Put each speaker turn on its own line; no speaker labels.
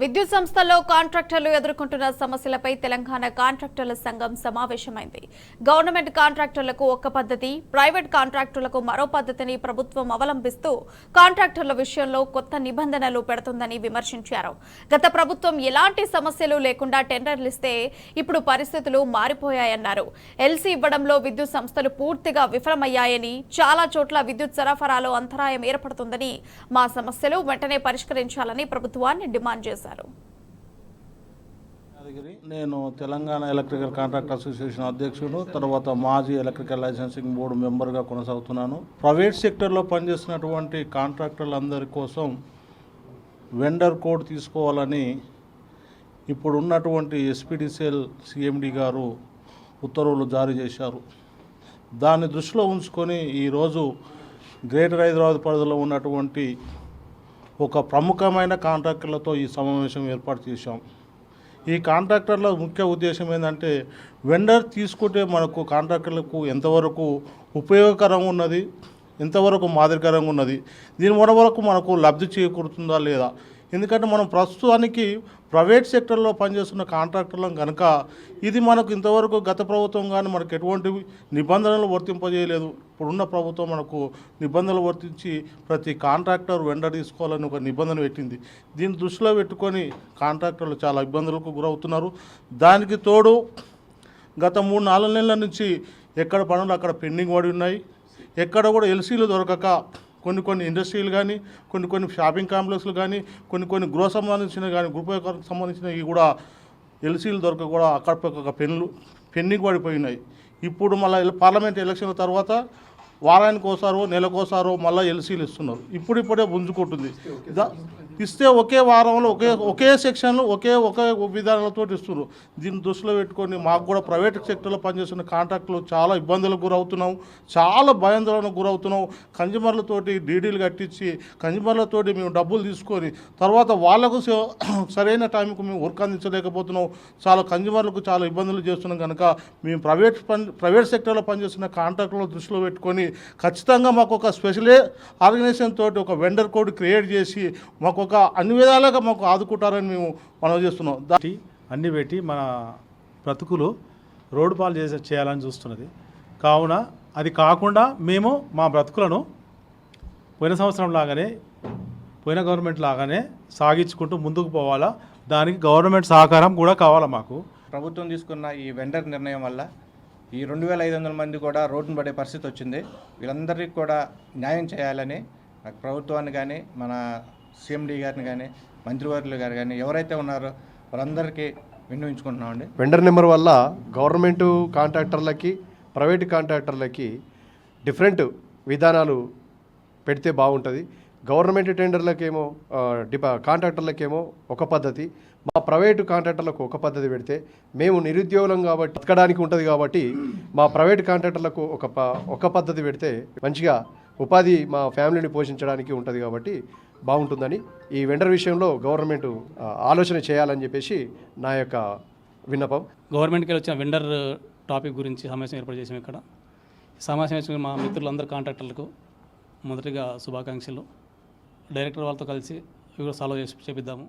విద్యుత్ సంస్థల్లో కాంట్రాక్టర్లు ఎదుర్కొంటున్న సమస్యలపై తెలంగాణ కాంట్రాక్టర్ల సంఘం సమావేశమైంది. గవర్నమెంట్ కాంట్రాక్టర్లకు ఒక పద్ధతి, ప్రైవేట్ కాంట్రాక్టర్లకు మరో పద్ధతిని ప్రభుత్వం అవలంబిస్తూ కాంట్రాక్టర్ల విషయంలో కొత్త నిబంధనలు పెడుతుందని విమర్శించారు. గత ప్రభుత్వం ఎలాంటి సమస్యలు లేకుండా టెండర్లు ఇస్తే ఇప్పుడు పరిస్థితులు మారిపోయాయన్నారు. ఎల్సీ ఇవ్వడంలో విద్యుత్ సంస్థలు పూర్తిగా విఫలమయ్యాయని, చాలా చోట్ల విద్యుత్ సరఫరాలో అంతరాయం ఏర్పడుతుందని, మా సమస్యలు వెంటనే పరిష్కరించాలని ప్రభుత్వాన్ని డిమాండ్ చేశారు.
నేను తెలంగాణ ఎలక్ట్రికల్ కాంట్రాక్ట్ అసోసియేషన్ అధ్యక్షుడు, తర్వాత మాజీ ఎలక్ట్రికల్ లైసెన్సింగ్ బోర్డు మెంబర్గా కొనసాగుతున్నాను. ప్రైవేట్ సెక్టర్లో పనిచేస్తున్నటువంటి కాంట్రాక్టర్లందరి కోసం వెండర్ కోడ్ తీసుకోవాలని ఇప్పుడు ఉన్నటువంటి ఎస్పీడీసీఎల్ సిఎండి గారు ఉత్తర్వులు జారీ చేశారు. దాన్ని దృష్టిలో ఉంచుకొని ఈరోజు గ్రేటర్ హైదరాబాద్ పరిధిలో ఉన్నటువంటి ఒక ప్రముఖమైన కాంట్రాక్టర్లతో ఈ సమావేశం ఏర్పాటు చేశాం. ఈ కాంట్రాక్టర్ల ముఖ్య ఉద్దేశం ఏంటంటే, వెండర్ తీసుకుంటే మనకు కాంట్రాక్టర్లకు ఎంతవరకు ఉపయోగకరంగా ఉన్నది, ఎంతవరకు మాదిరికరంగా ఉన్నది, దీని వరకు మనకు లబ్ధి చేకూరుతుందా లేదా. ఎందుకంటే మనం ప్రస్తుతానికి ప్రైవేట్ సెక్టర్లో పనిచేస్తున్న కాంట్రాక్టర్లను కనుక ఇది మనకు ఇంతవరకు గత ప్రభుత్వం కానీ మనకు ఎటువంటి నిబంధనలు వర్తింపజేయలేదు. ఇప్పుడున్న ప్రభుత్వం మనకు నిబంధనలు వర్తించి ప్రతి కాంట్రాక్టర్ వెండర్ తీసుకోవాలని ఒక నిబంధన పెట్టింది. దీన్ని దృష్టిలో పెట్టుకొని కాంట్రాక్టర్లు చాలా ఇబ్బందులకు గురవుతున్నారు. దానికి తోడు గత 3-4 నెలల నుంచి ఎక్కడ పనులు అక్కడ పెండింగ్ పడి ఉన్నాయి. ఎక్కడ కూడా ఎల్సీలు దొరకక కొన్ని ఇండస్ట్రీలు కానీ, కొన్ని షాపింగ్ కాంప్లెక్స్లు కానీ, కొన్ని గృహ సంబంధించిన కానీ, గృహోపయోగాలకు సంబంధించినవి కూడా ఎల్సీలు దొరక కూడా అక్కడ పెండింగ్ పడిపోయినాయి. ఇప్పుడు మళ్ళీ పార్లమెంట్ ఎలక్షన్ల తర్వాత వారానికి ఒకసారో నెలకోసారో మళ్ళీ ఎల్సీలు ఇస్తున్నారు. ఇప్పుడే పుంజుకుంటుంది. ఇస్తే ఒకే వారంలో ఒకే సెక్షన్లు ఒకే విధానాలతో ఇస్తున్నారు. దీన్ని దృష్టిలో పెట్టుకొని మాకు కూడా ప్రైవేట్ సెక్టర్లో పనిచేస్తున్న కాంట్రాక్టులు చాలా ఇబ్బందులకు గురవుతున్నాం, చాలా భయాందోళనకు గురవుతున్నాం. కన్జ్యూమర్లతోటి డీడీలు కట్టించి కన్జ్యూమర్లతోటి మేము డబ్బులు తీసుకొని తర్వాత వాళ్లకు సరైన టైంకు మేము వర్క్ అందించలేకపోతున్నాం. చాలా కన్జ్యూమర్లకు చాలా ఇబ్బందులు చేస్తున్నాం. కనుక మేము ప్రైవేట్ సెక్టర్లో పనిచేస్తున్న కాంట్రాక్టులను దృష్టిలో పెట్టుకొని ఖచ్చితంగా మాకు ఒక స్పెషల్ ఆర్గనైజేషన్ తోటి ఒక వెండర్ కోడ్ క్రియేట్ చేసి మాకు ఒక అన్ని విధాలుగా మాకు ఆదుకుంటారని మేము మనం చేస్తున్నాం.
అన్ని పెట్టి మన బ్రతుకులు రోడ్డు పాలు చేయాలని చూస్తున్నది. కావున అది కాకుండా మేము మా బ్రతుకులను పోయిన సంవత్సరం లాగానే, పోయిన గవర్నమెంట్ లాగానే సాగించుకుంటూ ముందుకు పోవాలా. దానికి గవర్నమెంట్ సహకారం కూడా కావాలా. మాకు
ప్రభుత్వం తీసుకున్న ఈ వెండర్ నిర్ణయం వల్ల ఈ 2500 మంది కూడా రోడ్డును పడే పరిస్థితి వచ్చింది. వీళ్ళందరికీ కూడా న్యాయం చేయాలని ప్రభుత్వాన్ని కానీ, మన సిఎండి గారిని కానీ, మంత్రివర్యులు గారు కానీ ఎవరైతే ఉన్నారో వాళ్ళందరికీ విన్నవించుకుంటున్నామండి.
వెండర్ నెంబర్ వల్ల గవర్నమెంటు కాంట్రాక్టర్లకి, ప్రైవేట్ కాంట్రాక్టర్లకి డిఫరెంట్ విధానాలు పెడితే బాగుంటుంది. గవర్నమెంట్ టెండర్లకేమో కాంట్రాక్టర్లకేమో ఒక పద్ధతి, మా ప్రైవేటు కాంట్రాక్టర్లకు ఒక పద్ధతి పెడితే మేము నిరుద్యోగులం కాబట్టి బతకడానికి ఉంటుంది. కాబట్టి మా ప్రైవేట్ కాంట్రాక్టర్లకు ఒక పద్ధతి పెడితే మంచిగా ఉపాధి మా ఫ్యామిలీని పోషించడానికి ఉంటుంది. కాబట్టి బాగుంటుందని ఈ వెండర్ విషయంలో గవర్నమెంట్ ఆలోచన చేయాలని చెప్పేసి నా యొక్క విన్నపం.
గవర్నమెంట్కి వచ్చిన వెండర్ టాపిక్ గురించి సమావేశం ఏర్పాటు చేసాం. ఇక్కడ సమావేశం మా మిత్రులందరూ కాంట్రాక్టర్లకు మొదటిగా శుభాకాంక్షలు. డైరెక్టర్ వాళ్ళతో కలిసి ఇవి కూడా సాల్వ్ చేపిద్దాము.